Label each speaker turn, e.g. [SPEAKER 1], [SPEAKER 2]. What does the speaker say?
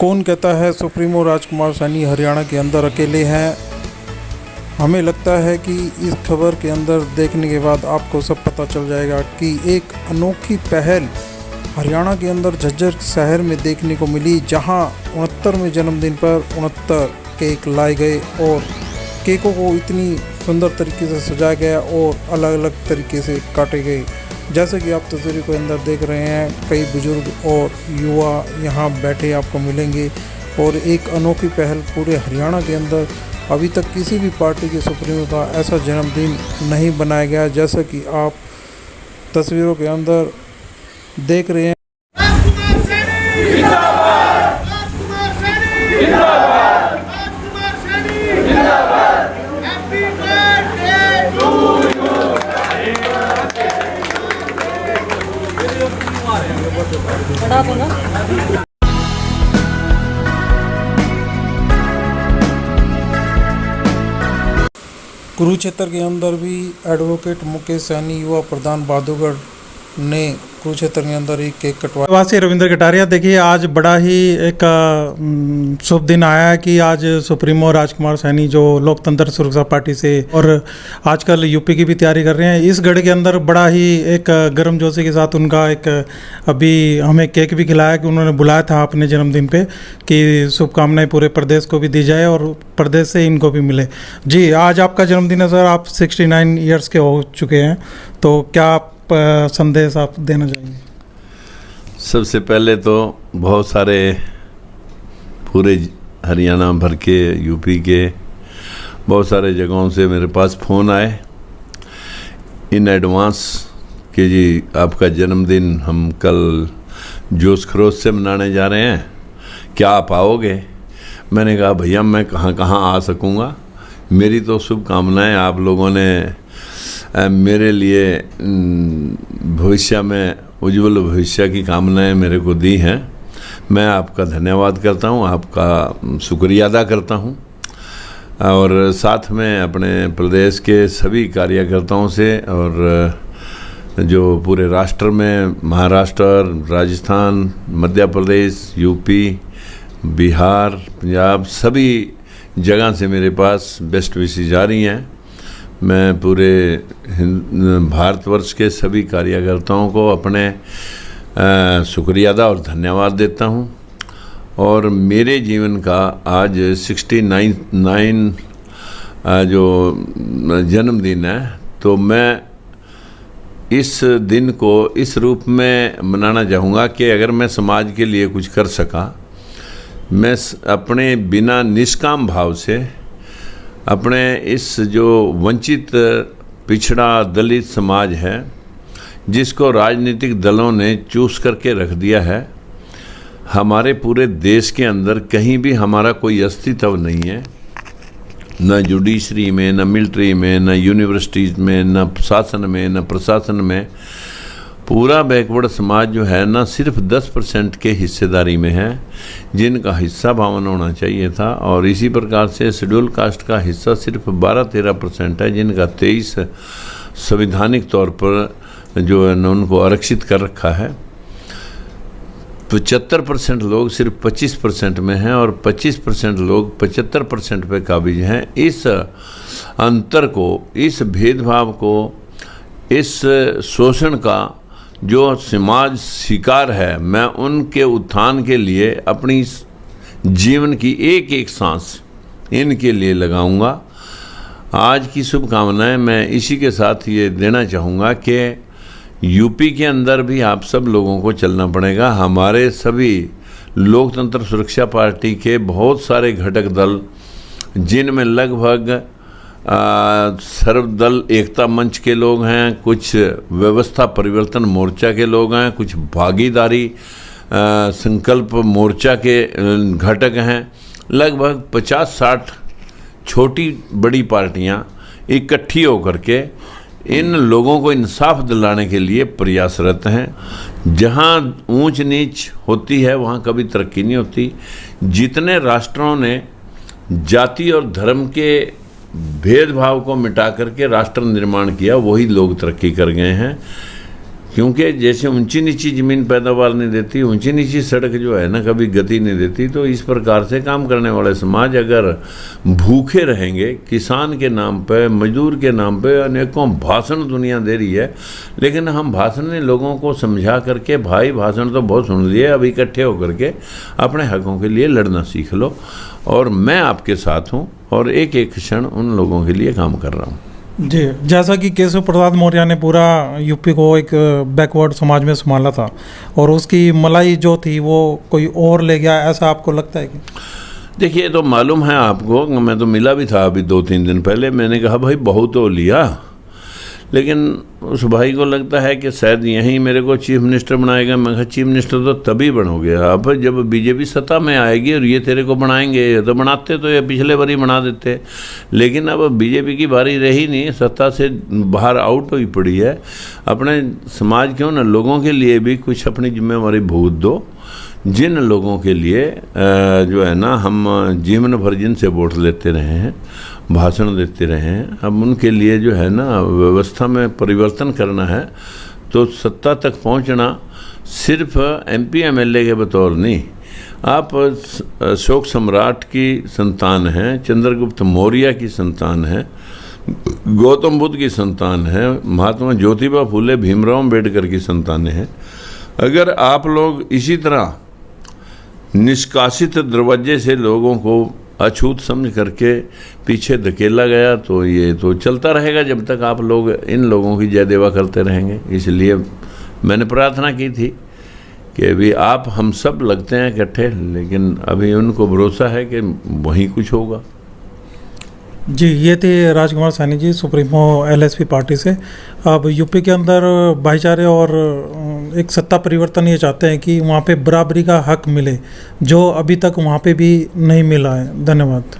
[SPEAKER 1] कौन कहता है सुप्रीमो राजकुमार सैनी हरियाणा के अंदर अकेले हैं। हमें लगता है कि इस खबर के अंदर देखने के बाद आपको सब पता चल जाएगा कि एक अनोखी पहल हरियाणा के अंदर झज्जर शहर में देखने को मिली, जहां 69वें जन्मदिन पर 69 केक लाए गए और केकों को इतनी सुंदर तरीके से सजाया गया और अलग अलग तरीके से काटे गए। जैसे कि आप तस्वीर को अंदर देख रहे हैं, कई बुजुर्ग और युवा यहाँ बैठे आपको मिलेंगे और एक अनोखी पहल पूरे हरियाणा के अंदर अभी तक किसी भी पार्टी के सुप्रीमो का ऐसा जन्मदिन नहीं बनाया गया, जैसा कि आप तस्वीरों के अंदर देख रहे हैं। कुरुक्षेत्र के अंदर भी एडवोकेट मुकेश सैनी युवा प्रधान बहादुरगढ़ ने कुरुक्षेत्र के अंदर एक केक कटवाया। वासी रविंद्र कटारिया, देखिए आज बड़ा ही एक शुभ दिन आया है कि आज सुप्रीमो राजकुमार सैनी जो लोकतंत्र सुरक्षा पार्टी से और आजकल यूपी की भी तैयारी कर रहे हैं, इस गढ़ के अंदर बड़ा ही एक गर्मजोशी के साथ उनका एक अभी हमें केक भी खिलाया कि उन्होंने बुलाया था अपने जन्मदिन पे कि शुभकामनाएं पूरे प्रदेश को भी दी जाए और प्रदेश से इनको भी मिले। जी, आज आपका जन्मदिन है सर, आप 69 ईयर्स के हो चुके हैं, तो क्या आप संदेश आप देना चाहेंगे?
[SPEAKER 2] सबसे पहले तो बहुत सारे पूरे हरियाणा भर के, यूपी के बहुत सारे जगहों से मेरे पास फ़ोन आए इन एडवांस कि जी आपका जन्मदिन हम कल जोश खरोश से मनाने जा रहे हैं, क्या आप आओगे? मैंने कहा भैया मैं कहाँ कहाँ आ सकूँगा, मेरी तो शुभकामनाएं आप लोगों ने मेरे लिए भविष्य में उज्जवल भविष्य की कामनाएं मेरे को दी हैं। मैं आपका धन्यवाद करता हूं, आपका शुक्रिया अदा करता हूं और साथ में अपने प्रदेश के सभी कार्यकर्ताओं से और जो पूरे राष्ट्र में महाराष्ट्र, राजस्थान, मध्य प्रदेश, यूपी, बिहार, पंजाब सभी जगह से मेरे पास बेस्ट विशेस आ रही हैं। मैं पूरे भारतवर्ष के सभी कार्यकर्ताओं को अपने शुक्रिया अदा और धन्यवाद देता हूं और मेरे जीवन का आज 69 जो जन्मदिन है, तो मैं इस दिन को इस रूप में मनाना चाहूँगा कि अगर मैं समाज के लिए कुछ कर सका, मैं अपने बिना निष्काम भाव से अपने इस जो वंचित पिछड़ा दलित समाज है जिसको राजनीतिक दलों ने चूस करके रख दिया है, हमारे पूरे देश के अंदर कहीं भी हमारा कोई अस्तित्व नहीं है, न जुडिशरी में, न मिलिट्री में, न यूनिवर्सिटीज़ में, न शासन में, न प्रशासन में। पूरा बैकवर्ड समाज जो है ना सिर्फ 10% के हिस्सेदारी में है, जिनका हिस्सा 52 होना चाहिए था, और इसी प्रकार से शेड्यूल कास्ट का हिस्सा सिर्फ 12-13% है, जिनका 23 संवैधानिक तौर पर जो है ना उनको आरक्षित कर रखा है। 75% लोग सिर्फ 25% में हैं और 25% लोग 75% पे काबिज हैं। इस अंतर को, इस भेदभाव को, इस शोषण का जो समाज शिकार है, मैं उनके उत्थान के लिए अपनी जीवन की एक एक सांस इनके लिए लगाऊंगा। आज की शुभकामनाएं मैं इसी के साथ ये देना चाहूँगा कि यूपी के अंदर भी आप सब लोगों को चलना पड़ेगा। हमारे सभी लोकतंत्र सुरक्षा पार्टी के बहुत सारे घटक दल, जिनमें लगभग सर्वदल एकता मंच के लोग हैं, कुछ व्यवस्था परिवर्तन मोर्चा के लोग हैं, कुछ भागीदारी संकल्प मोर्चा के घटक हैं, लगभग 50-60 छोटी बड़ी पार्टियां इकट्ठी होकर के इन लोगों को इंसाफ दिलाने के लिए प्रयासरत हैं। जहां ऊंच नीच होती है वहां कभी तरक्की नहीं होती। जितने राष्ट्रों ने जाति और धर्म के भेदभाव को मिटा करके राष्ट्र निर्माण किया, वही लोग तरक्की कर गए हैं। क्योंकि जैसे ऊंची नीची ज़मीन पैदावार नहीं देती, ऊंची नीची सड़क जो है ना कभी गति नहीं देती, तो इस प्रकार से काम करने वाले समाज अगर भूखे रहेंगे, किसान के नाम पे, मजदूर के नाम पे अनेकों भाषण दुनिया दे रही है, लेकिन हम भाषण ने लोगों को समझा करके, भाई भाषण तो बहुत सुन लिए, अब इकट्ठे होकर के अपने हकों के लिए लड़ना सीख लो, और मैं आपके साथ हूँ और एक एक क्षण उन लोगों के लिए काम कर रहा हूँ।
[SPEAKER 1] जी, जैसा कि केशव प्रसाद मौर्य ने पूरा यूपी को एक बैकवर्ड समाज में संभाला था और उसकी मलाई जो थी वो कोई और ले गया, ऐसा आपको लगता है कि?
[SPEAKER 2] देखिए, तो मालूम है आपको, मैं तो मिला भी था अभी 2-3 दिन पहले, मैंने कहा भाई बहुत तो लिया, लेकिन उस भाई को लगता है कि शायद यहीं मेरे को चीफ मिनिस्टर बनाएगा। मैं कहा चीफ मिनिस्टर तो तभी बनोगे अब जब बीजेपी सत्ता में आएगी और ये तेरे को बनाएंगे। ये तो बनाते तो ये पिछले बार ही बना देते, लेकिन अब बीजेपी की बारी रही नहीं, सत्ता से बाहर आउट हुई पड़ी है। अपने समाज क्यों ना लोगों के लिए भी कुछ अपनी जिम्मेवारी भूत दो, जिन लोगों के लिए जो है ना हम जीवन भर जिनसे वोट लेते रहे हैं, भाषण देते रहे हैं, अब उनके लिए जो है ना व्यवस्था में परिवर्तन करना है। तो सत्ता तक पहुंचना सिर्फ एमपी एमएलए के बतौर नहीं, आप अशोक सम्राट की संतान हैं, चंद्रगुप्त मौर्य की संतान है, गौतम बुद्ध की संतान है, महात्मा ज्योतिबा फूले, भीमराव अम्बेडकर की संतानें हैं। अगर आप लोग इसी तरह निष्कासित दरवाजे से लोगों को अछूत समझ करके पीछे धकेला गया तो ये तो चलता रहेगा जब तक आप लोग इन लोगों की जय देवा करते रहेंगे। इसलिए मैंने प्रार्थना की थी कि अभी आप हम सब लगते हैं इकट्ठे, लेकिन अभी उनको भरोसा है कि वहीं कुछ होगा।
[SPEAKER 1] जी, ये थे Rajkumar Saini ji, supremo LSP party से। अब यूपी के अंदर भाईचारे और एक सत्ता परिवर्तन ये चाहते हैं कि वहाँ पे बराबरी का हक मिले, जो अभी तक वहाँ पे भी नहीं मिला है। धन्यवाद।